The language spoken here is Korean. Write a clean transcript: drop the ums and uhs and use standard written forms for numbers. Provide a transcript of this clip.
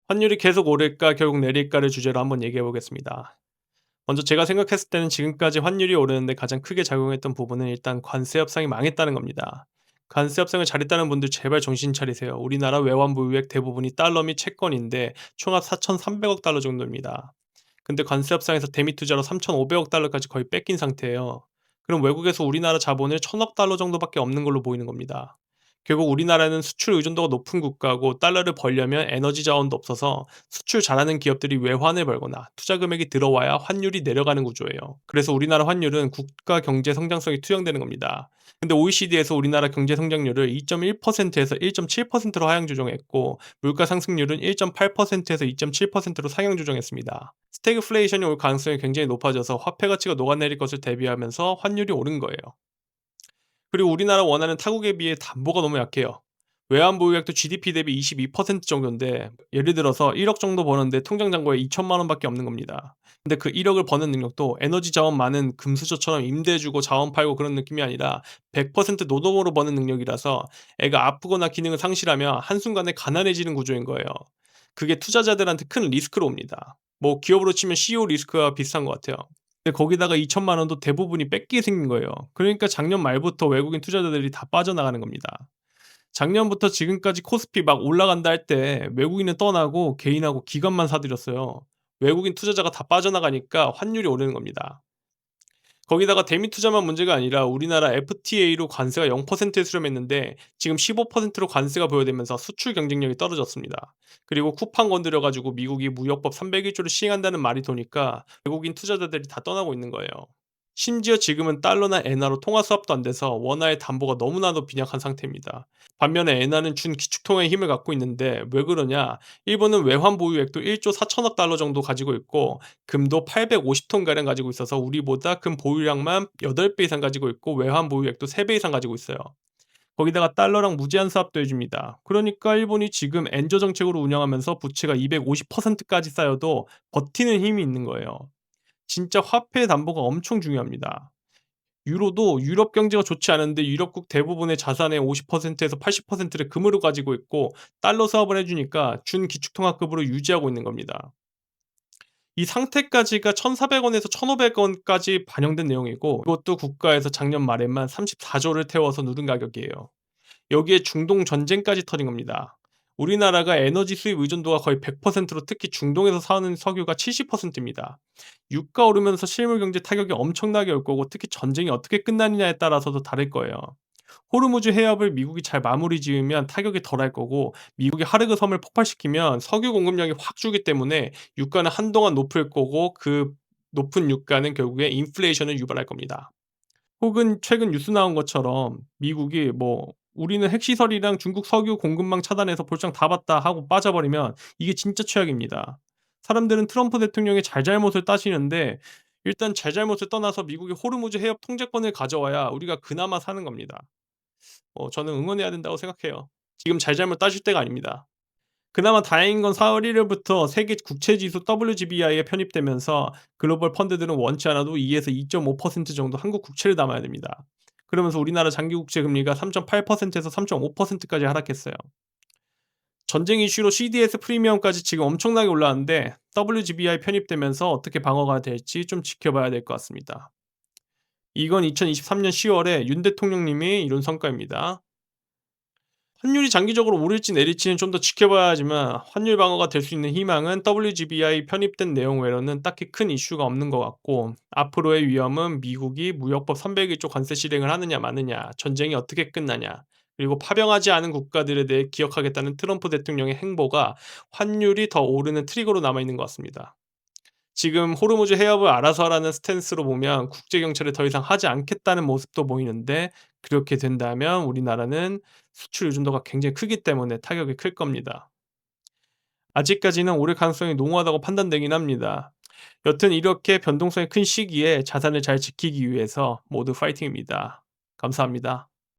환율이 계속 오를까 결국 내릴까를 주제로 한번 얘기해 보겠습니다. 먼저 제가 생각했을 때는 지금까지 환율이 오르는데 가장 크게 작용했던 부분은 일단 관세 협상이 망했다는 겁니다. 관세 협상을 잘했다는 분들 제발 정신 차리세요. 우리나라 외환 보유액 대부분이 달러 및 채권인데 총합 4,300억 달러 정도입니다. 근데 관세 협상에서 대미 투자로 3,500억 달러까지 거의 뺏긴 상태예요. 그럼 외국에서 우리나라 자본을 1,000억 달러 정도밖에 없는 걸로 보이는 겁니다. 결국 우리나라는 수출 의존도가 높은 국가고 달러를 벌려면 에너지 자원도 없어서 수출 잘하는 기업들이 외환을 벌거나 투자 금액이 들어와야 환율이 내려가는 구조예요. 그래서 우리나라 환율은 국가 경제 성장성이 투영되는 겁니다. 근데 OECD에서 우리나라 경제 성장률을 2.1%에서 1.7%로 하향 조정했고 물가 상승률은 1.8%에서 2.7%로 상향 조정했습니다. 스태그플레이션이 올 가능성이 굉장히 높아져서 화폐 가치가 녹아내릴 것을 대비하면서 환율이 오른 거예요. 그리고 우리나라 원화는 타국에 비해 담보가 너무 약해요. 외환 보유액도 GDP 대비 22% 정도인데 예를 들어서 1억 정도 버는데 통장 잔고에 2천만 원밖에 없는 겁니다. 근데 그 1억을 버는 능력도 에너지 자원 많은 금수저처럼 임대 주고 자원 팔고 그런 느낌이 아니라 100% 노동으로 버는 능력이라서 애가 아프거나 기능을 상실하면 한순간에 가난해지는 구조인 거예요. 그게 투자자들한테 큰 리스크로 옵니다. 뭐 기업으로 치면 CEO 리스크와 비슷한 것 같아요. 근데 거기다가 2천만 원도 대부분이 뺏기게 생긴 거예요. 그러니까 작년 말부터 외국인 투자자들이 다 빠져나가는 겁니다. 작년부터 지금까지 코스피 막 올라간다 할 때 외국인은 떠나고 개인하고 기관만 사들였어요. 외국인 투자자가 다 빠져나가니까 환율이 오르는 겁니다. 거기다가 대미 투자만 문제가 아니라 우리나라 FTA로 관세가 0%에 수렴했는데 지금 15%로 관세가 부여되면서 수출 경쟁력이 떨어졌습니다. 그리고 쿠팡 건드려 가지고 미국이 무역법 301조를 시행한다는 말이 도니까 외국인 투자자들이 다 떠나고 있는 거예요. 심지어 지금은 달러나 엔화로 통화 수합도 안 돼서 원화의 담보가 너무나도 빈약한 상태입니다. 반면에 엔화는 준 기축통화의 힘을 갖고 있는데 왜 그러냐? 일본은 외환 보유액도 1조 4천억 달러 정도 가지고 있고 금도 850톤 가량 가지고 있어서 우리보다 금 보유량만 8배 이상 가지고 있고 외환 보유액도 3배 이상 가지고 있어요. 거기다가 달러랑 무제한 수합도 해줍니다. 그러니까 일본이 지금 엔저 정책으로 운영하면서 부채가 250%까지 쌓여도 버티는 힘이 있는 거예요. 진짜 화폐 담보가 엄청 중요합니다. 유로도 유럽 경제가 좋지 않은데 유럽국 대부분의 자산의 50%에서 80%를 금으로 가지고 있고 달러 사업을 해주니까 준기축통화급으로 유지하고 있는 겁니다. 이 상태까지가 1,400원에서 1,500원까지 반영된 내용이고 이것도 국가에서 작년 말에만 34조를 태워서 누른 가격이에요. 여기에 중동 전쟁까지 터진 겁니다. 우리나라가 에너지 수입 의존도가 거의 100%로 특히 중동에서 사는 석유가 70%입니다. 유가 오르면서 실물 경제 타격이 엄청나게 올 거고 특히 전쟁이 어떻게 끝나느냐에 따라서도 다를 거예요. 호르무즈 해협을 미국이 잘 마무리 지으면 타격이 덜할 거고 미국이 하르그 섬을 폭발시키면 석유 공급량이 확 줄기 때문에 유가는 한동안 높을 거고 그 높은 유가는 결국에 인플레이션을 유발할 겁니다. 혹은 최근 뉴스 나온 것처럼 미국이 뭐 "우리는 핵시설이랑 중국 석유 공급망 차단해서 볼장 다 봤다." 하고 빠져버리면 이게 진짜 최악입니다. 사람들은 트럼프 대통령의 잘잘못을 따지는데 일단 잘잘못을 떠나서 미국이 호르무즈 해협 통제권을 가져와야 우리가 그나마 사는 겁니다. 저는 응원해야 된다고 생각해요. 지금 잘잘못 따질 때가 아닙니다. 그나마 다행인 건 4월 1 일부터 세계 국채 지수 WGBI에 편입되면서 글로벌 펀드들은 원치 않아도 2에서 2.5% 정도 한국 국채를 담아야 됩니다. 그러면서 우리나라 장기 국채 금리가 3.8%에서 3.5%까지 하락했어요. 전쟁 이슈로 CDS 프리미엄까지 지금 엄청나게 올라왔는데 WGBI 편입되면서 어떻게 방어가 될지 좀 지켜봐야 될 것 같습니다. 이건 2023년 10월에 윤 대통령님이 이룬 성과입니다. 환율이 장기적으로 오를지 내릴지는 좀 더 지켜봐야 하지만 환율 방어가 될 수 있는 희망은 WGBI 편입된 내용 외로는 딱히 큰 이슈가 없는 것 같고 앞으로의 위험은 미국이 무역법 301조 관세 실행을 하느냐 마느냐, 전쟁이 어떻게 끝나냐, 그리고 파병하지 않은 국가들에 대해 기억하겠다는 트럼프 대통령의 행보가 환율이 더 오르는 트리거로 남아 있는 것 같습니다. 지금 호르무즈 해협을 알아서 하라는 스탠스로 보면 국제 경찰을 더 이상 하지 않겠다는 모습도 보이는데 그렇게 된다면 우리나라는 수출 의존도가 굉장히 크기 때문에 타격이 클 겁니다. 아직까지는 오를 가능성이 농후하다고 판단되긴 합니다. 여튼 이렇게 변동성이 큰 시기에 자산을 잘 지키기 위해서 모두 파이팅입니다. 감사합니다.